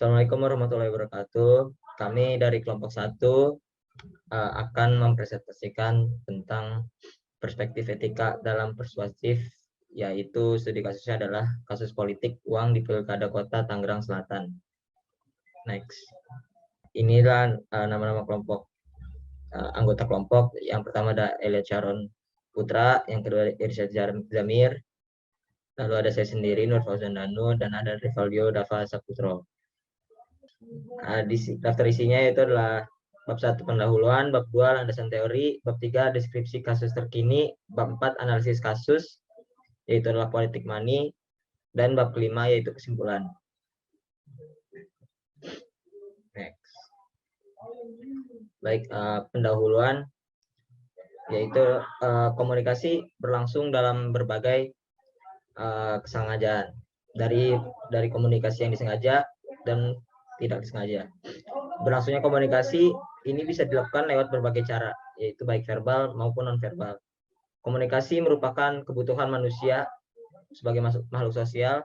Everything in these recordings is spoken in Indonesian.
Assalamualaikum warahmatullahi wabarakatuh. Kami dari kelompok 1 akan mempresentasikan tentang perspektif etika dalam persuasif, yaitu studi kasusnya adalah kasus politik uang di Pilkada Kota Tangerang Selatan. Next. Inilah nama-nama kelompok, anggota kelompok. Yang pertama ada Elia Sharon Putra, yang kedua Irsyad Zamir, lalu ada saya sendiri Nur Fauzan Danu, dan ada Rivaldio Dava Saputro. Daftar isinya itu adalah bab 1 pendahuluan, bab 2 landasan teori, bab 3 deskripsi kasus terkini, bab 4 analisis kasus, yaitu adalah politik money, dan bab kelima yaitu kesimpulan. Next. Baik, pendahuluan yaitu komunikasi berlangsung dalam berbagai kesengajaan, dari komunikasi yang disengaja dan tidak disengaja. Berlangsungnya komunikasi ini bisa dilakukan lewat berbagai cara, yaitu baik verbal maupun non-verbal. Komunikasi merupakan kebutuhan manusia sebagai makhluk sosial,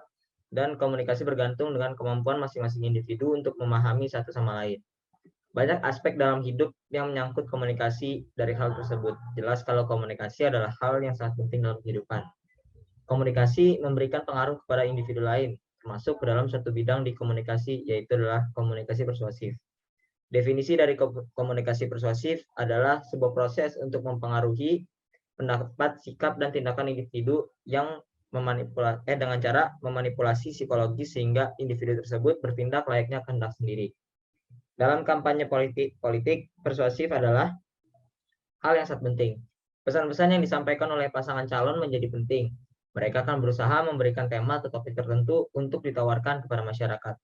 dan komunikasi bergantung dengan kemampuan masing-masing individu untuk memahami satu sama lain. Banyak aspek dalam hidup yang menyangkut komunikasi dari hal tersebut. Jelas kalau komunikasi adalah hal yang sangat penting dalam kehidupan. Komunikasi memberikan pengaruh kepada individu lain, termasuk ke dalam satu bidang di komunikasi, yaitu adalah komunikasi persuasif. Definisi dari komunikasi persuasif adalah sebuah proses untuk mempengaruhi pendapat, sikap, dan tindakan individu yang dengan cara memanipulasi psikologis sehingga individu tersebut bertindak layaknya kehendak sendiri. Dalam kampanye politik, persuasif adalah hal yang sangat penting. Pesan-pesan yang disampaikan oleh pasangan calon menjadi penting. Mereka akan berusaha memberikan tema atau topik tertentu untuk ditawarkan kepada masyarakat.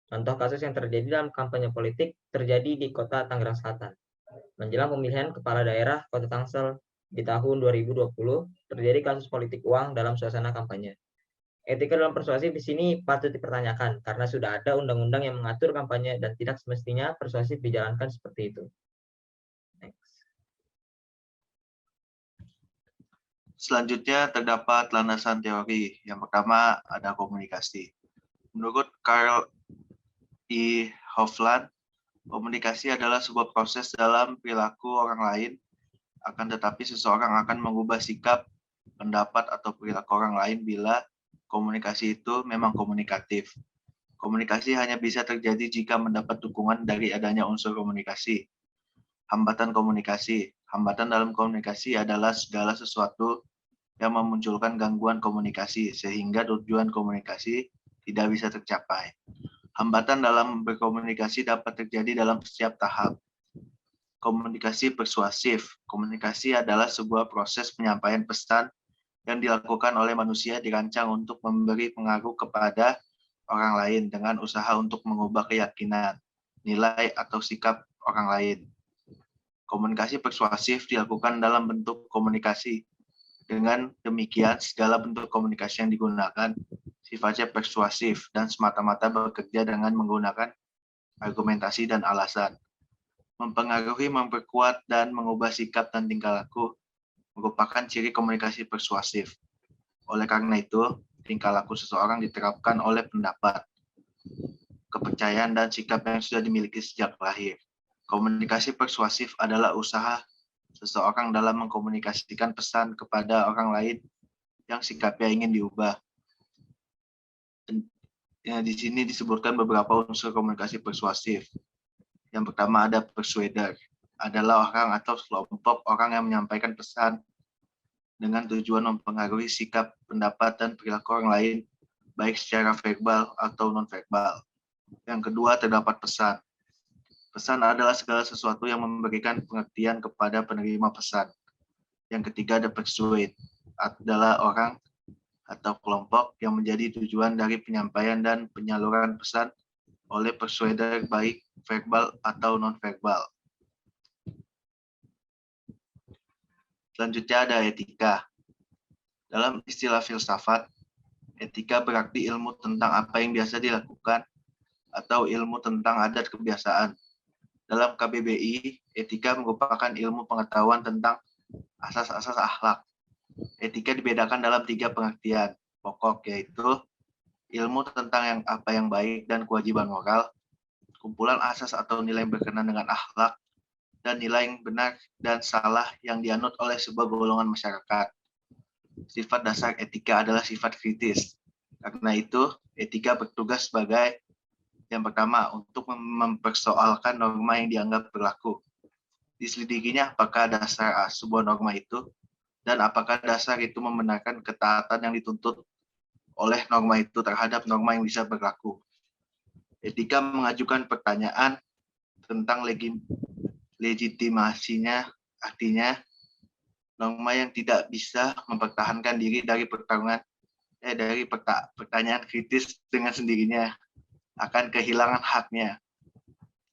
Contoh kasus yang terjadi dalam kampanye politik terjadi di Kota Tangerang Selatan. Menjelang pemilihan kepala daerah Kota Tangsel di tahun 2020, terjadi kasus politik uang dalam suasana kampanye. Etika dalam persuasif di sini patut dipertanyakan karena sudah ada undang-undang yang mengatur kampanye dan tidak semestinya persuasif dijalankan seperti itu. Next. Selanjutnya terdapat landasan teori. Yang pertama ada komunikasi. Menurut Carl E. Hofland, komunikasi adalah sebuah proses dalam perilaku orang lain, akan tetapi seseorang akan mengubah sikap, pendapat, atau perilaku orang lain bila komunikasi itu memang komunikatif. Komunikasi hanya bisa terjadi jika mendapat dukungan dari adanya unsur komunikasi. Hambatan komunikasi. Hambatan dalam komunikasi adalah segala sesuatu yang memunculkan gangguan komunikasi sehingga tujuan komunikasi tidak bisa tercapai. Hambatan dalam berkomunikasi dapat terjadi dalam setiap tahap. Komunikasi persuasif. Komunikasi adalah sebuah proses penyampaian pesan yang dilakukan oleh manusia dirancang untuk memberi pengaruh kepada orang lain dengan usaha untuk mengubah keyakinan, nilai, atau sikap orang lain. Komunikasi persuasif dilakukan dalam bentuk komunikasi. Dengan demikian, segala bentuk komunikasi yang digunakan sifatnya persuasif dan semata-mata bekerja dengan menggunakan argumentasi dan alasan. Mempengaruhi, memperkuat, dan mengubah sikap dan tingkah laku merupakan ciri komunikasi persuasif. Oleh karena itu, tingkah laku seseorang diterapkan oleh pendapat, kepercayaan, dan sikap yang sudah dimiliki sejak lahir. Komunikasi persuasif adalah usaha seseorang dalam mengkomunikasikan pesan kepada orang lain yang sikapnya ingin diubah. Di sini disebutkan beberapa unsur komunikasi persuasif. Yang pertama ada persuader, adalah orang atau kelompok orang yang menyampaikan pesan dengan tujuan mempengaruhi sikap, pendapat, dan perilaku orang lain, baik secara verbal atau non-verbal. Yang kedua terdapat pesan. Pesan adalah segala sesuatu yang memberikan pengertian kepada penerima pesan. Yang ketiga ada persuade, adalah orang atau kelompok yang menjadi tujuan dari penyampaian dan penyaluran pesan oleh persuader baik verbal atau non-verbal. Selanjutnya ada etika. Dalam istilah filsafat, etika berarti ilmu tentang apa yang biasa dilakukan atau ilmu tentang adat kebiasaan. Dalam KBBI, etika merupakan ilmu pengetahuan tentang asas-asas akhlak. Etika dibedakan dalam 3 pengertian pokok, yaitu ilmu tentang apa yang baik dan kewajiban moral, kumpulan asas atau nilai yang berkenaan dengan akhlak, dan nilai yang benar dan salah yang dianut oleh sebuah golongan masyarakat. Sifat dasar etika adalah sifat kritis. Karena itu, etika bertugas sebagai yang pertama, untuk mempersoalkan norma yang dianggap berlaku. Diselidikinya apakah dasar sebuah norma itu, dan apakah dasar itu membenarkan ketaatan yang dituntut oleh norma itu terhadap norma yang bisa berlaku. Etika mengajukan pertanyaan tentang legitimasinya, artinya norma yang tidak bisa mempertahankan diri dari pertanyaan kritis dengan sendirinya akan kehilangan haknya.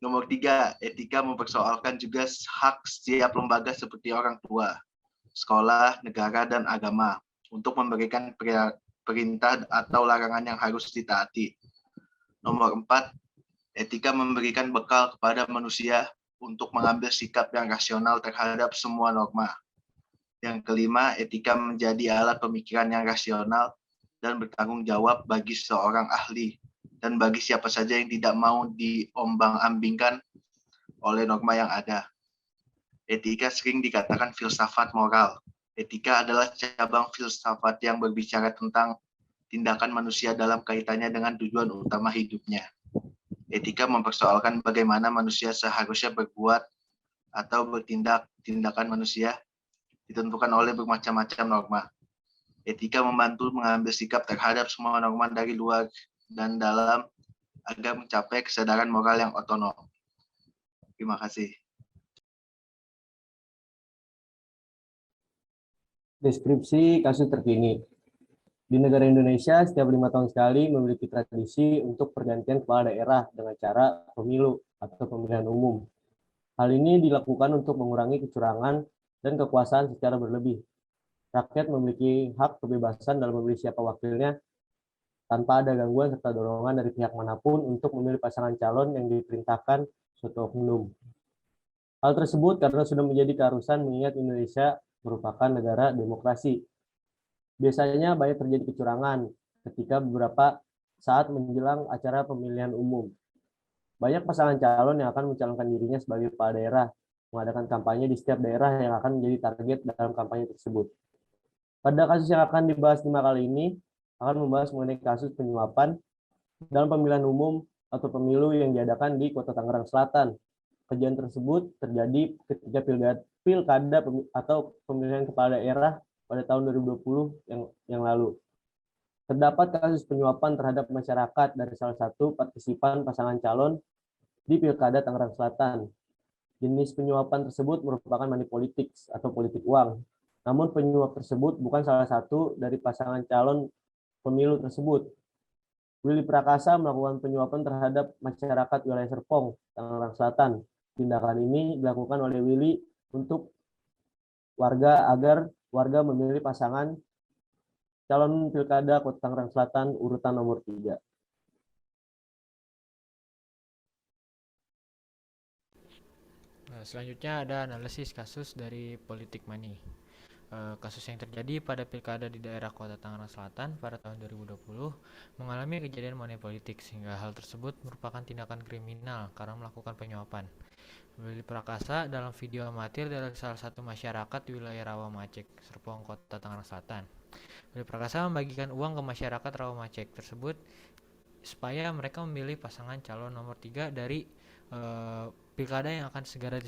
Nomor 3, etika mempersoalkan juga hak setiap lembaga seperti orang tua, sekolah, negara, dan agama untuk memberikan perintah atau larangan yang harus ditaati. Nomor 4, etika memberikan bekal kepada manusia untuk mengambil sikap yang rasional terhadap semua norma. Yang kelima, etika menjadi alat pemikiran yang rasional dan bertanggung jawab bagi seorang ahli dan bagi siapa saja yang tidak mau diombang-ambingkan oleh norma yang ada. Etika sering dikatakan filsafat moral. Etika adalah cabang filsafat yang berbicara tentang tindakan manusia dalam kaitannya dengan tujuan utama hidupnya. Etika mempersoalkan bagaimana manusia seharusnya berbuat atau bertindak. Tindakan manusia ditentukan oleh bermacam-macam norma. Etika membantu mengambil sikap terhadap semua norma dari luar dan dalam agar mencapai kesadaran moral yang otonom. Terima kasih. Deskripsi kasus terkini. Di negara Indonesia, setiap 5 tahun sekali memiliki tradisi untuk pergantian kepala daerah dengan cara pemilu atau pemilihan umum. Hal ini dilakukan untuk mengurangi kecurangan dan kekuasaan secara berlebih. Rakyat memiliki hak kebebasan dalam memilih siapa wakilnya tanpa ada gangguan serta dorongan dari pihak manapun untuk memilih pasangan calon yang diperintahkan suatu oknum. Hal tersebut karena sudah menjadi keharusan mengingat Indonesia merupakan negara demokrasi. Biasanya banyak terjadi kecurangan ketika beberapa saat menjelang acara pemilihan umum. Banyak pasangan calon yang akan mencalonkan dirinya sebagai kepala daerah, mengadakan kampanye di setiap daerah yang akan menjadi target dalam kampanye tersebut. Pada kasus yang akan dibahas 5 kali ini, akan membahas mengenai kasus penyuapan dalam pemilihan umum atau pemilu yang diadakan di Kota Tangerang Selatan. Kejadian tersebut terjadi ketika pilkada atau pemilihan kepala daerah pada tahun 2020 yang lalu. Terdapat kasus penyuapan terhadap masyarakat dari salah satu partisipan pasangan calon di Pilkada Tangerang Selatan. Jenis penyuapan tersebut merupakan money politics atau politik uang. Namun penyuap tersebut bukan salah satu dari pasangan calon pemilu tersebut. Willy Prakasa melakukan penyuapan terhadap masyarakat wilayah Serpong, Tangerang Selatan. Tindakan ini dilakukan oleh Willy untuk warga agar warga memilih pasangan calon pilkada Kota Tangerang Selatan urutan nomor 3. Selanjutnya ada analisis kasus dari Politik Money. Kasus yang terjadi pada pilkada di daerah Kota Tangerang Selatan pada tahun 2020 mengalami kejadian money politik sehingga hal tersebut merupakan tindakan kriminal karena melakukan penyuapan. Willy Prakasa dalam video amatir dari salah satu masyarakat di wilayah Rawamacek, Serpong, Kota Tangerang Selatan. Willy Prakasa membagikan uang ke masyarakat Rawamacek tersebut supaya mereka memilih pasangan calon nomor 3 dari pilkada yang akan segera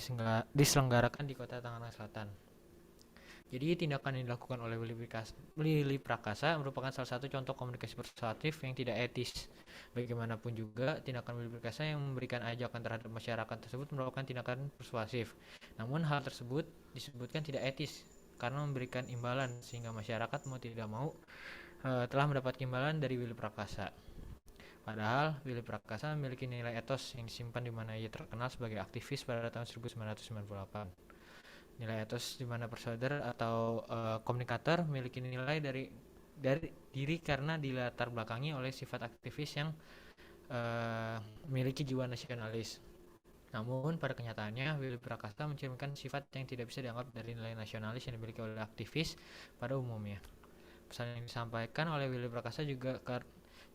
diselenggarakan di Kota Tangerang Selatan. Jadi tindakan yang dilakukan oleh Willy Prakasa merupakan salah satu contoh komunikasi persuasif yang tidak etis. Bagaimanapun juga, tindakan Willy Prakasa yang memberikan ajakan terhadap masyarakat tersebut merupakan tindakan persuasif. Namun hal tersebut disebutkan tidak etis karena memberikan imbalan sehingga masyarakat mau tidak mau telah mendapat imbalan dari Willy Prakasa. Padahal Willy Prakasa memiliki nilai etos yang disimpan di mana ia terkenal sebagai aktivis pada tahun 1998. Nilai etos di mana persuader atau komunikator memiliki nilai dari diri karena dilatar belakangi oleh sifat aktivis yang memiliki jiwa nasionalis. Namun pada kenyataannya Willy Prakasa mencerminkan sifat yang tidak bisa dianggap dari nilai nasionalis yang dimiliki oleh aktivis pada umumnya. Pesan yang disampaikan oleh Willy Prakasa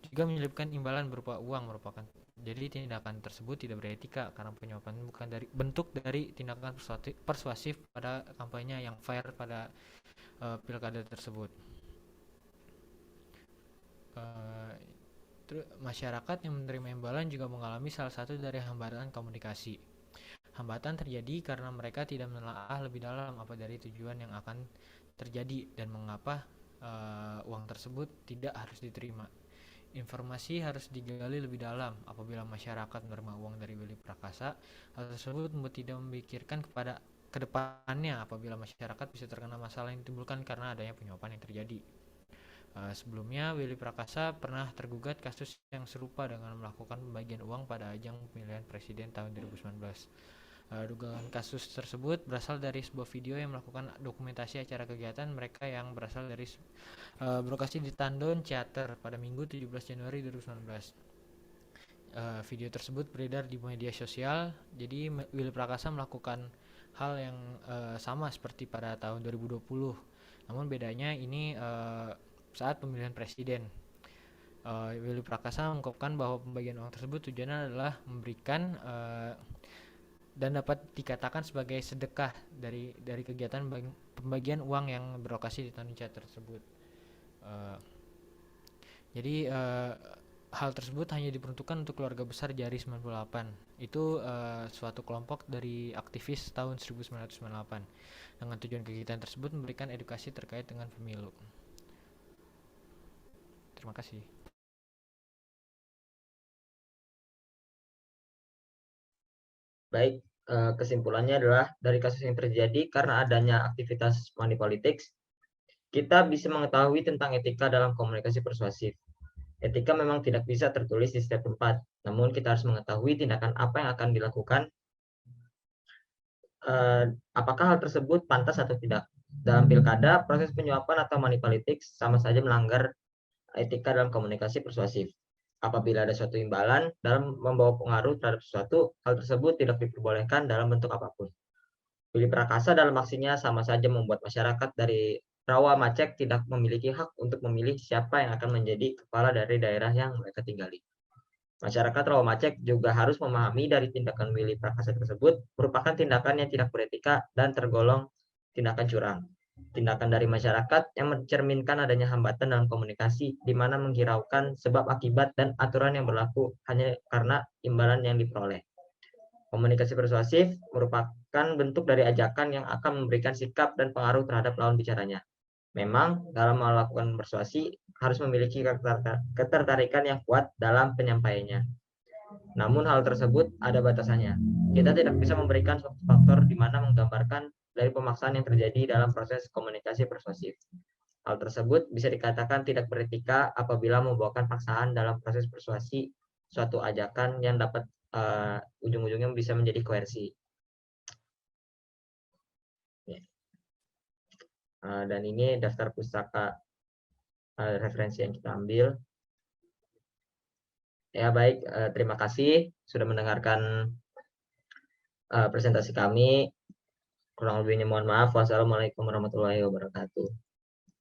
juga menyelipkan imbalan berupa uang merupakan jadi tindakan tersebut tidak beretika karena penyuapan bukan dari bentuk dari tindakan persuasif pada kampanye yang fair pada pilkada tersebut. Masyarakat yang menerima imbalan juga mengalami salah satu dari hambatan komunikasi. Hambatan terjadi karena mereka tidak menelaah lebih dalam apa dari tujuan yang akan terjadi dan mengapa uang tersebut tidak harus diterima. Informasi harus digali lebih dalam. Apabila masyarakat menerima uang dari Willy Prakasa, hal tersebut tidak memikirkan kepada kedepannya apabila masyarakat bisa terkena masalah yang ditimbulkan karena adanya penyuapan yang terjadi. Sebelumnya, Willy Prakasa pernah tergugat kasus yang serupa dengan melakukan pembagian uang pada ajang pemilihan presiden tahun 2019. Dugaan kasus tersebut berasal dari sebuah video yang melakukan dokumentasi acara kegiatan mereka yang berasal dari berlokasi di Tandon Theater pada Minggu 17 Januari 2019. Video tersebut beredar di media sosial. Jadi Willy Prakasa melakukan hal yang sama seperti pada tahun 2020. Namun bedanya ini saat pemilihan presiden. Willy Prakasa mengungkapkan bahwa pembagian uang tersebut tujuannya adalah memberikan dan dapat dikatakan sebagai sedekah dari kegiatan pembagian uang yang berlokasi di Tandon Theater tersebut. Jadi hal tersebut hanya diperuntukkan untuk keluarga besar Jari 98. Itu suatu kelompok dari aktivis tahun 1998. Dengan tujuan kegiatan tersebut memberikan edukasi terkait dengan pemilu. Terima kasih. Baik, kesimpulannya adalah dari kasus yang terjadi karena adanya aktivitas money politics, kita bisa mengetahui tentang etika dalam komunikasi persuasif. Etika memang tidak bisa tertulis di setiap tempat, namun kita harus mengetahui tindakan apa yang akan dilakukan, apakah hal tersebut pantas atau tidak. Dalam pilkada, proses penyuapan atau money politics sama saja melanggar etika dalam komunikasi persuasif. Apabila ada suatu imbalan dalam membawa pengaruh terhadap sesuatu, hal tersebut tidak diperbolehkan dalam bentuk apapun. Willy Prakasa dalam aksinya sama saja membuat masyarakat dari Rawamacek tidak memiliki hak untuk memilih siapa yang akan menjadi kepala dari daerah yang mereka tinggali. Masyarakat Rawamacek juga harus memahami dari tindakan Willy Prakasa tersebut merupakan tindakan yang tidak beretika dan tergolong tindakan curang. Tindakan dari masyarakat yang mencerminkan adanya hambatan dalam komunikasi di mana menghiraukan sebab akibat dan aturan yang berlaku hanya karena imbalan yang diperoleh. Komunikasi persuasif merupakan bentuk dari ajakan yang akan memberikan sikap dan pengaruh terhadap lawan bicaranya. Memang dalam melakukan persuasi harus memiliki ketertarikan yang kuat dalam penyampaiannya. Namun hal tersebut ada batasannya. Kita tidak bisa memberikan suatu faktor di mana menggambarkan dari pemaksaan yang terjadi dalam proses komunikasi persuasif. Hal tersebut bisa dikatakan tidak beretika apabila membawakan paksaan dalam proses persuasi suatu ajakan yang dapat ujung-ujungnya bisa menjadi koersi. Dan ini daftar pustaka referensi yang kita ambil. Ya baik, terima kasih sudah mendengarkan presentasi kami. Kurang lebihnya mohon maaf. Wassalamualaikum warahmatullahi wabarakatuh.